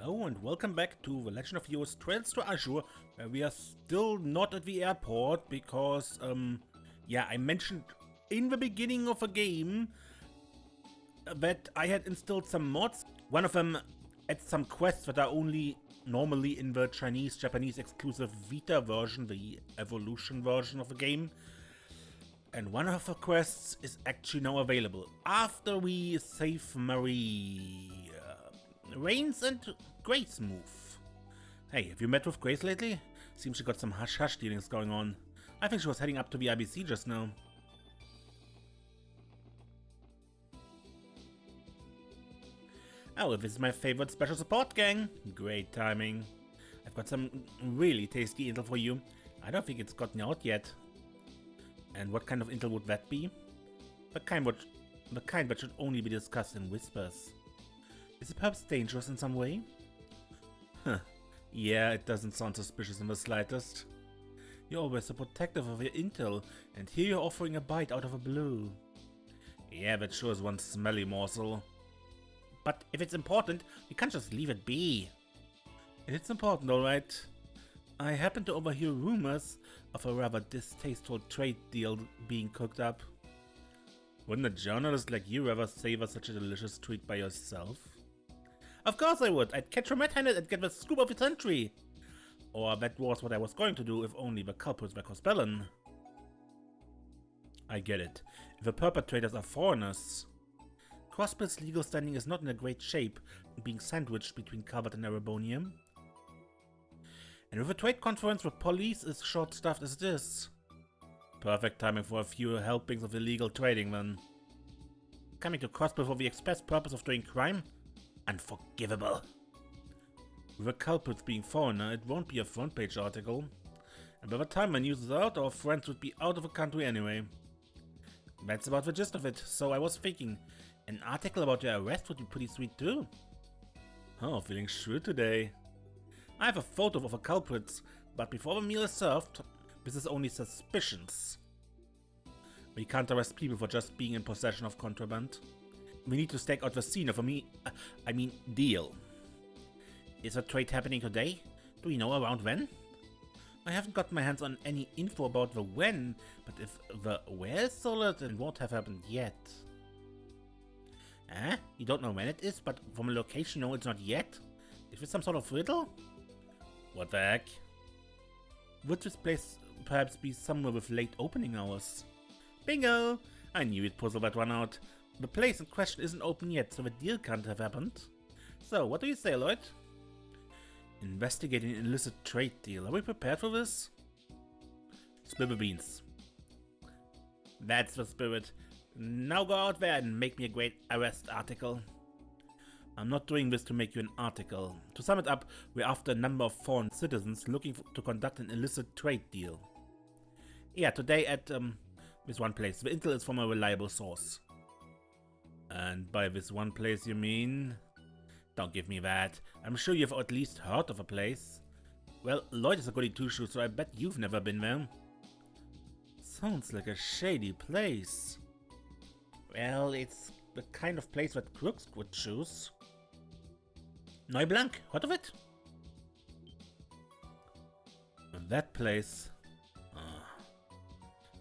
Hello and welcome back to The Legend of Heroes Trails to Azure, where we are still not at the airport because, yeah, I mentioned in the beginning of the game that I had installed some mods. One of them adds some quests that are only normally in the Chinese-Japanese exclusive Vita version, the evolution version of the game. And one of the quests is actually now available after we save Marie. Rains and Grace move. Hey, have you met with Grace lately? Seems she got some hush-hush dealings going on. I think she was heading up to the IBC just now. Oh, this is my favorite special support gang. Great timing. I've got some really tasty intel for you. I don't think it's gotten out yet. And what kind of intel would that be? The kind that should only be discussed in whispers. Is it perhaps dangerous in some way? Huh. Yeah, it doesn't sound suspicious in the slightest. You're always so protective of your intel, and here you're offering a bite out of the blue. Yeah, that sure is one smelly morsel. But if it's important, we can't just leave it be. It's important, alright. I happen to overhear rumors of a rather distasteful trade deal being cooked up. Wouldn't a journalist like you rather savor such a delicious treat by yourself? Of course I would. I'd catch a red-handed and get the scoop of the century. Or that was what I was going to do if only the culprits were Cospellan. I get it. If the perpetrators are foreigners. Crossbill's legal standing is not in a great shape, being sandwiched between Calvert and Erebonium. And with a trade conference where police is short-staffed as it is. Perfect timing for a few helpings of illegal trading then. Coming to Crossbill for the express purpose of doing crime? Unforgivable. With the culprits being foreigner, it won't be a front-page article. And by the time my news is out, our friends would be out of the country anyway. That's about the gist of it, so I was thinking, an article about your arrest would be pretty sweet too. Oh, feeling shrewd today. I have a photo of the culprits, but before the meal is served, this is only suspicions. We can't arrest people for just being in possession of contraband. We need to stake out the scene of a deal. Is a trade happening today? Do we know around when? I haven't got my hands on any info about the when, but if the where is solid, it won't have happened yet. You don't know when it is, but from a location you know it's not yet? Is this some sort of riddle? What the heck? Would this place perhaps be somewhere with late opening hours? Bingo! I knew you'd puzzle that one out. The place in question isn't open yet, so the deal can't have happened. So, what do you say, Lloyd? Investigating an illicit trade deal. Are we prepared for this? Spill the beans. That's the spirit. Now go out there and make me a great arrest article. I'm not doing this to make you an article. To sum it up, we're after a number of foreign citizens looking to conduct an illicit trade deal. Yeah, today at this one place. The intel is from a reliable source. And by this one place you mean? Don't give me that. I'm sure you've at least heard of a place. Well, Lloyd is a goody two-shoes, so I bet you've never been there. Sounds like a shady place. Well, it's the kind of place that crooks would choose. Neue Blanc, heard of it? That place...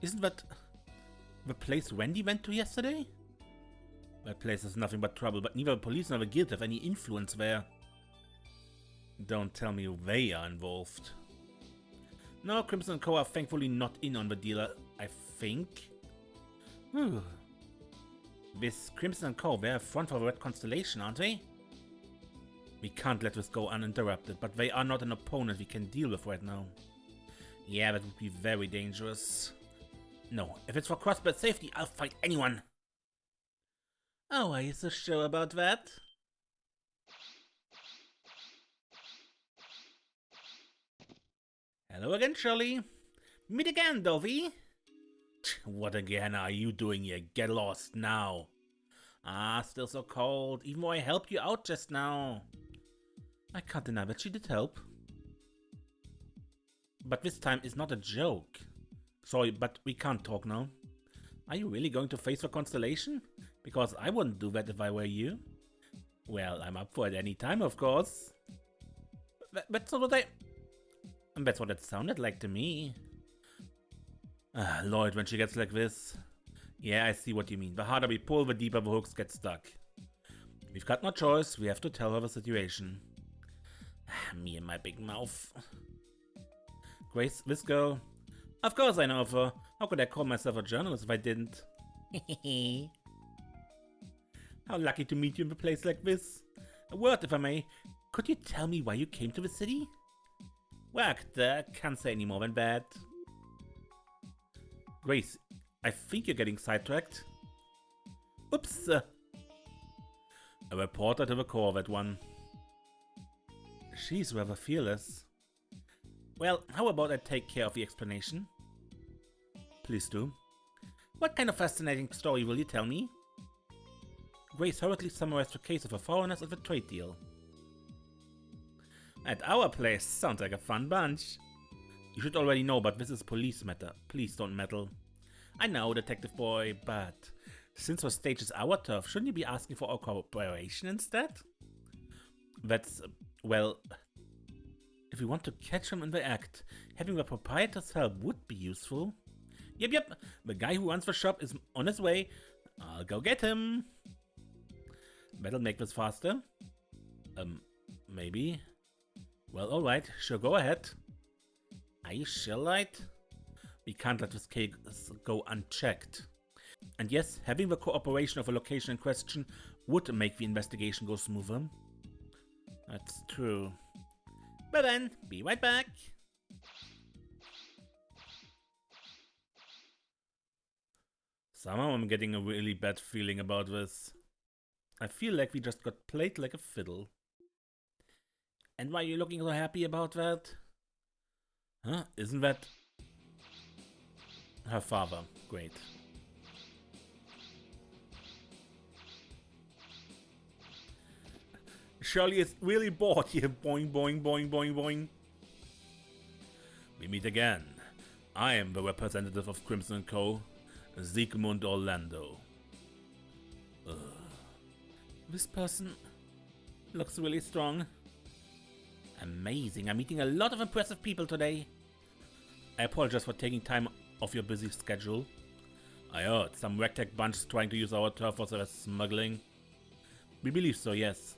Isn't that the place Wendy went to yesterday? That place is nothing but trouble, but neither the police nor the guild have any influence there. Don't tell me they are involved. No, Crimson & Co. are thankfully not in on the deal, I think. Whew. This Crimson & Co. they're front for the Red Constellation, aren't they? We can't let this go uninterrupted, but they are not an opponent we can deal with right now. Yeah, that would be very dangerous. No, if it's for Crossbill's safety, I'll fight anyone. Oh, are you so sure about that? Hello again, Shirley. Meet again, Dovey. What again are you doing here? Get lost now. Ah, still so cold, even though I helped you out just now. I can't deny that she did help. But this time is not a joke. Sorry, but we can't talk now. Are you really going to face the constellation? Because I wouldn't do that if I were you. Well, I'm up for it any time, of course. That's not what That's what it sounded like to me. Lloyd, when she gets like this. Yeah, I see what you mean. The harder we pull, the deeper the hooks get stuck. We've got no choice, we have to tell her the situation. Me and my big mouth. Grace, this girl. Of course I know of her. How could I call myself a journalist if I didn't? How lucky to meet you in a place like this. A word, if I may. Could you tell me why you came to the city? Well, can't say any more than that. Grace, I think you're getting sidetracked. Oops. A reporter to the core of that one. She's rather fearless. Well, how about I take care of the explanation? Please do. What kind of fascinating story will you tell me? Grace hurriedly summarized the case of the foreigners and the trade deal. At our place, sounds like a fun bunch. You should already know, but this is police matter. Please don't meddle. I know, detective boy, but since the stage is our turf, shouldn't you be asking for our cooperation instead? That's, well, if we want to catch him in the act, having the proprietor's help would be useful. Yep, the guy who runs the shop is on his way. I'll go get him. That'll make this faster. Maybe. Well, alright, sure, go ahead. Are you sure, Light? We can't let this case go unchecked. And yes, having the cooperation of a location in question would make the investigation go smoother. That's true. But then, be right back. Somehow I'm getting a really bad feeling about this. I feel like we just got played like a fiddle. And why are you looking so happy about that? Huh? Isn't that her father? Great. Shirley is really bored here. Boing, boing, boing, boing, boing. We meet again. I am the representative of Crimson & Co., Siegmund Orlando. This person looks really strong. Amazing, I'm meeting a lot of impressive people today. I apologize for taking time off your busy schedule. I heard some ragtag bunch is trying to use our turf for their smuggling. We believe so, yes.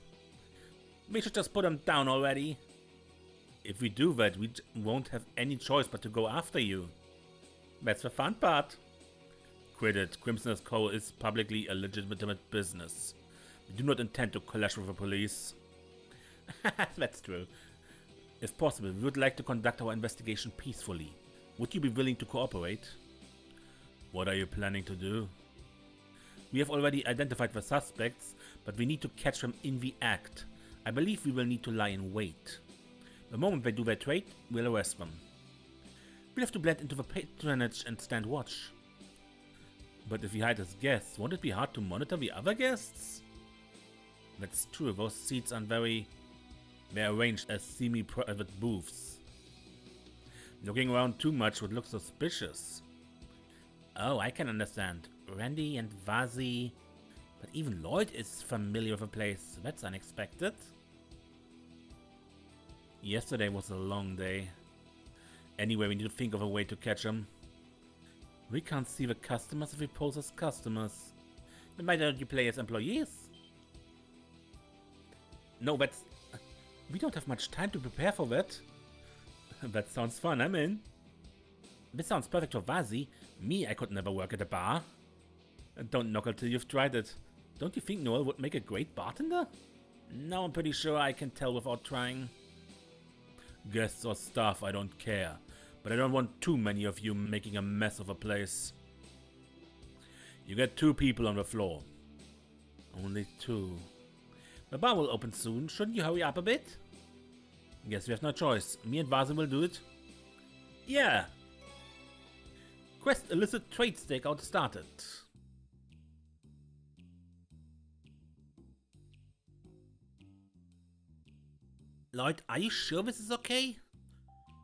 We should just put them down already. If we do that, we won't have any choice but to go after you. That's the fun part. Credit, Crimson & Co. is publicly a legitimate business. We do not intend to clash with the police. That's true. If possible, we would like to conduct our investigation peacefully. Would you be willing to cooperate? What are you planning to do? We have already identified the suspects, but we need to catch them in the act. I believe we will need to lie in wait. The moment they do their trade, we'll arrest them. We'll have to blend into the patronage and stand watch. But if we hide as guests, won't it be hard to monitor the other guests? That's true, those seats aren't they're arranged as semi-private booths. Looking around too much would look suspicious. Oh, I can understand. Randy and Vazi. But even Lloyd is familiar with the place. That's unexpected. Yesterday was a long day. Anyway, we need to think of a way to catch them. We can't see the customers if we pose as customers. Then why don't you play as employees? No, that's... We don't have much time to prepare for that. That sounds fun, I'm in. This sounds perfect for Vazi. Me, I could never work at a bar. Don't knock it till you've tried it. Don't you think Noel would make a great bartender? No, I'm pretty sure I can tell without trying. Guests or staff, I don't care. But I don't want too many of you making a mess of a place. You get 2 people on the floor. Only 2. The bar will open soon. Shouldn't you hurry up a bit? Guess we have no choice. Me and Vazen will do it. Yeah. Quest illicit trade stakeout started. Lloyd, are you sure this is okay?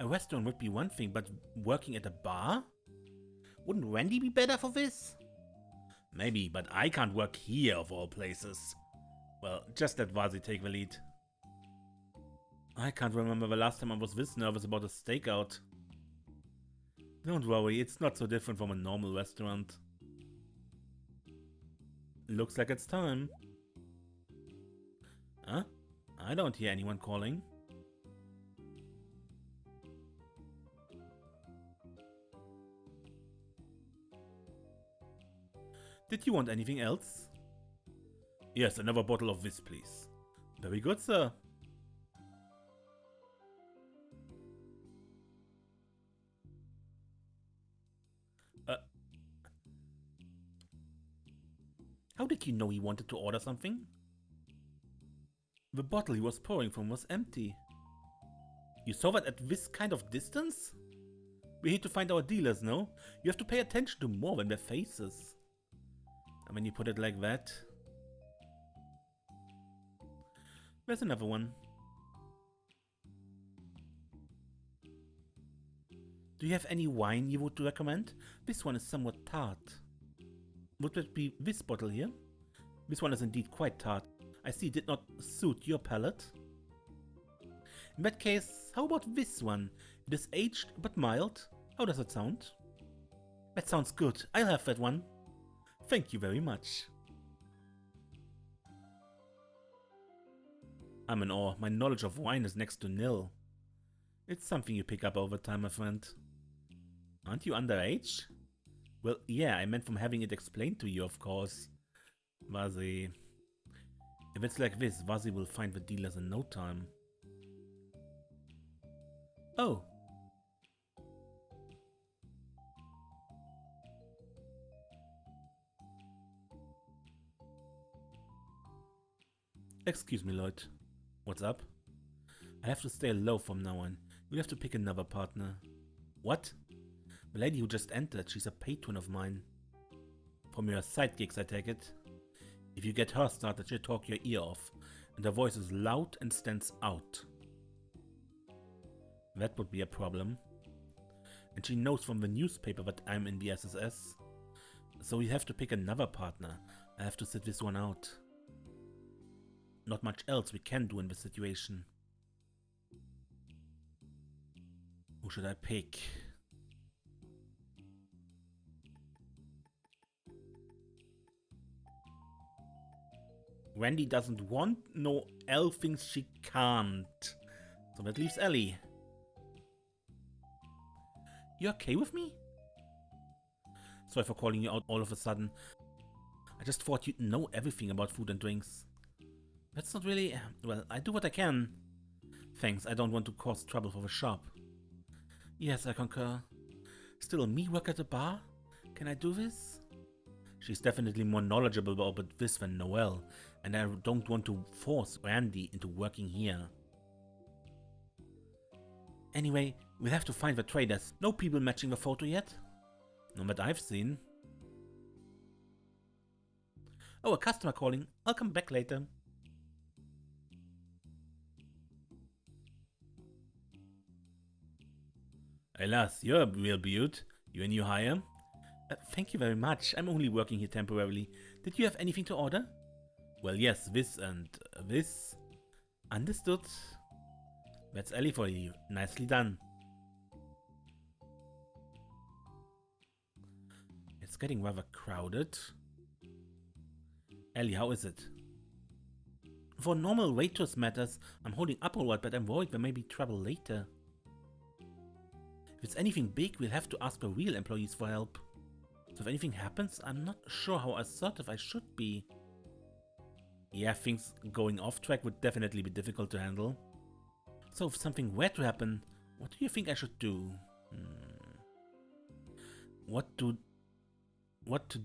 A restaurant would be one thing, but working at a bar? Wouldn't Randy be better for this? Maybe, but I can't work here of all places. Well, just let Vasi take the lead. I can't remember the last time I was this nervous about a stakeout. Don't worry, it's not so different from a normal restaurant. Looks like it's time. Huh? I don't hear anyone calling. Did you want anything else? Yes, another bottle of this, please. Very good, sir. How did you know he wanted to order something? The bottle he was pouring from was empty. You saw that at this kind of distance? We need to find our dealers, no? You have to pay attention to more than their faces. And when you put it like that... There's another one. Do you have any wine you would recommend? This one is somewhat tart. Would it be this bottle here? This one is indeed quite tart. I see it did not suit your palate. In that case, how about this one? It is aged but mild. How does it sound? That sounds good. I'll have that one. Thank you very much. I'm in awe. My knowledge of wine is next to nil. It's something you pick up over time, my friend. Aren't you underage? Well, yeah, I meant from having it explained to you, of course. Vasi. If it's like this, Vasi will find the dealers in no time. Oh. Excuse me, Lloyd. What's up? I have to stay low from now on. You'll have to pick another partner. What? The lady who just entered, she's a patron of mine. From your side gigs, I take it. If you get her started, she'll talk your ear off, and her voice is loud and stands out. That would be a problem. And she knows from the newspaper that I'm in the SSS. So we have to pick another partner. I have to sit this one out. Not much else we can do in this situation. Who should I pick? Randy doesn't want, no, Elle thinks she can't. So that leaves Ellie. You okay with me? Sorry for calling you out all of a sudden. I just thought you'd know everything about food and drinks. That's not really... Well, I do what I can. Thanks, I don't want to cause trouble for the shop. Yes, I concur. Still, me work at a bar? Can I do this? She's definitely more knowledgeable about this than Noelle, and I don't want to force Randy into working here. Anyway, we'll have to find the traders. No people matching the photo yet? Not that I've seen. Oh, a customer calling. I'll come back later. Hey lass, you're a real beaut. You a new hire? Thank you very much. I'm only working here temporarily. Did you have anything to order? Well, yes, this and this. Understood. That's Ellie for you. Nicely done. It's getting rather crowded. Ellie, how is it? For normal waitress matters, I'm holding up alright, but I'm worried there may be trouble later. If it's anything big, we'll have to ask the real employees for help. So if anything happens, I'm not sure how assertive I should be. Yeah, things going off track would definitely be difficult to handle. So if something were to happen, what do you think I should do? What to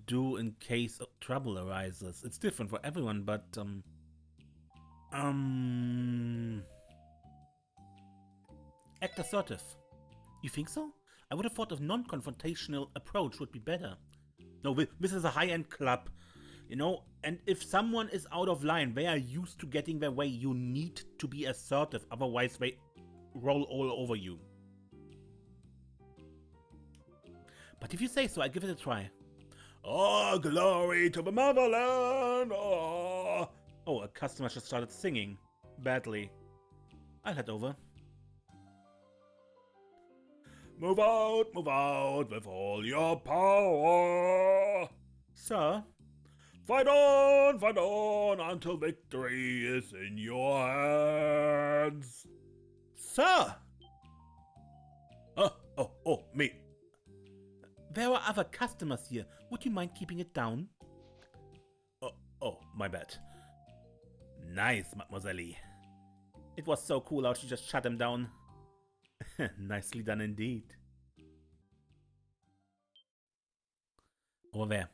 do in case trouble arises? It's different for everyone, but act assertive. You think so? I would have thought a non-confrontational approach would be better. No, this is a high-end club, you know, and if someone is out of line, they are used to getting their way. You need to be assertive, otherwise they roll all over you. But if you say so, I give it a try. Oh, glory to the motherland! Oh. Oh, a customer just started singing. Badly. I'll head over. Move out with all your power! Sir? Fight on until victory is in your hands! Sir! Oh, me. There are other customers here. Would you mind keeping it down? Oh, my bad. Nice, mademoiselle. It was so cool how she just shut him down. Nicely done indeed. Over there.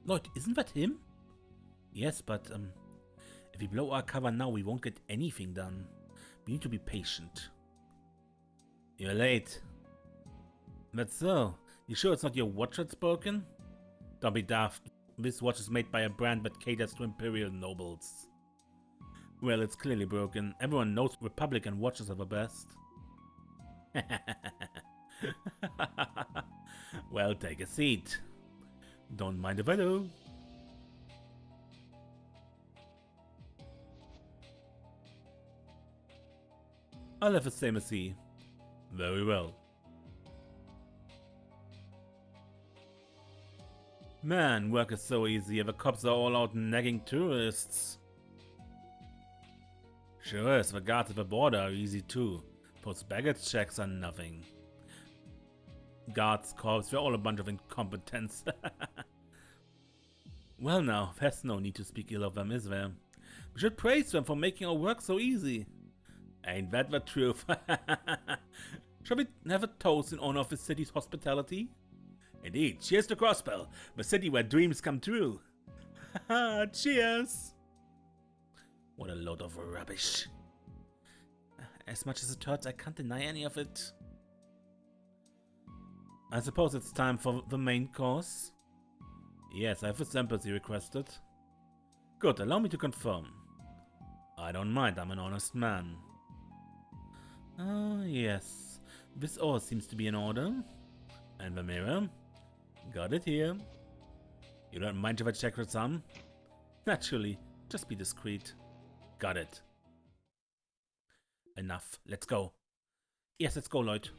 Lloyd, isn't that him? Yes, but if we blow our cover now, we won't get anything done. We need to be patient. You're late. That's so. You sure it's not your watch that's broken? Don't be daft. This watch is made by a brand that caters to imperial nobles. Well, it's clearly broken. Everyone knows Republican watches are the best. Well, take a seat. Don't mind if I do. I'll have the same as he. Very well. Man, work is so easy. The cops are all out nagging tourists. Sure is, the guards at the border are easy too. Post baggage checks are nothing. Guards, cops, they're all a bunch of incompetents. Well now, there's no need to speak ill of them, is there? We should praise them for making our work so easy. Ain't that the truth? Shall we have a toast in honor of the city's hospitality? Indeed, cheers to Crossbell, the city where dreams come true. Cheers! What a load of rubbish. As much as it hurts, I can't deny any of it. I suppose it's time for the main course. Yes, I have the samples you requested. Good, allow me to confirm. I don't mind, I'm an honest man. Yes. This all seems to be in order. And the mirror? Got it here. You don't mind if I check for some? Naturally, just be discreet. Got it. Enough, let's go. Yes, let's go, Lloyd.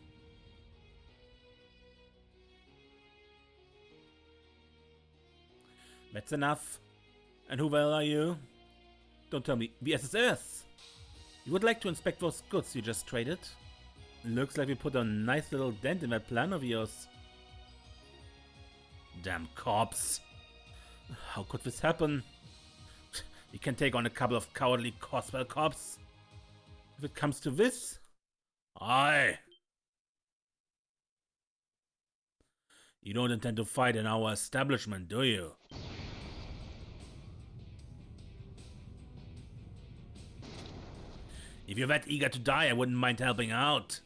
That's enough. And who the hell are you? Don't tell me. The SSS! You would like to inspect those goods you just traded? Looks like we put a nice little dent in that plan of yours. Damn cops. How could this happen? We can take on a couple of cowardly Coswell cops. If it comes to this, aye. You don't intend to fight in our establishment, do you? If you're that eager to die, I wouldn't mind helping out.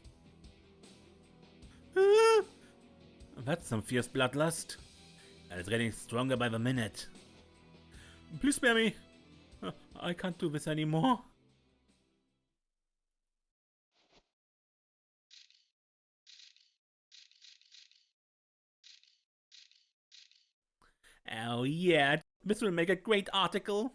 That's some fierce bloodlust. And it's getting stronger by the minute. Please spare me. I can't do this anymore. Oh yeah, this will make a great article.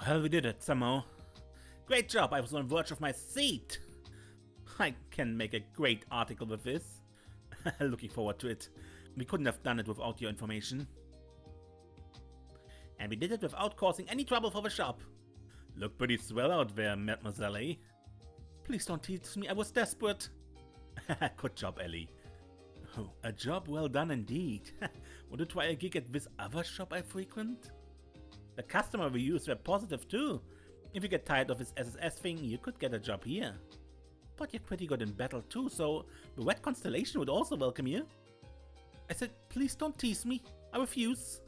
Well, we did it somehow. Great job, I was on the verge of my seat. I can make a great article with this. Looking forward to it. We couldn't have done it without your information. And we did it without causing any trouble for the shop. Look pretty swell out there, mademoiselle. Please don't tease me, I was desperate. Good job, Ellie. Oh, a job well done indeed. Want to try a gig at this other shop I frequent? The customer reviews were positive too. If you get tired of this SSS thing, you could get a job here. But you're pretty good in battle too, so the Red Constellation would also welcome you. I said, please don't tease me. I refuse.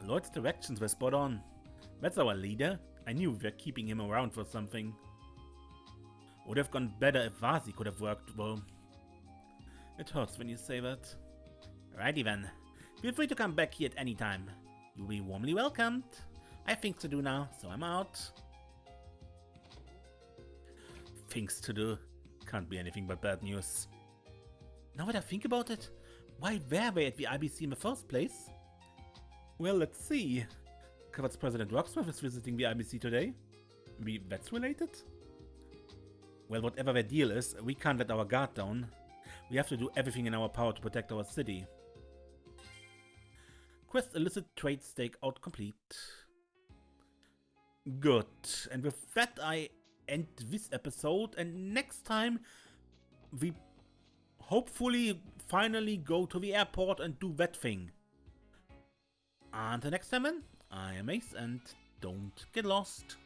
Lloyd's directions were spot on. That's our leader. I knew we were keeping him around for something. Would have gone better if Vasi could have worked, though. It hurts when you say that. Righty then. Feel free to come back here at any time. You'll be warmly welcomed. I have things to do now, so I'm out. Things to do? Can't be anything but bad news. Now that I think about it, why were they at the IBC in the first place? Well, let's see. Covered's President Rocksmith is visiting the IBC today. Maybe that's related? Well, whatever their deal is, we can't let our guard down. We have to do everything in our power to protect our city. Quest illicit trade stakeout complete. Good. And with that I end this episode, and next time we hopefully finally go to the airport and do that thing. Until next time then, I am Ace and don't get lost.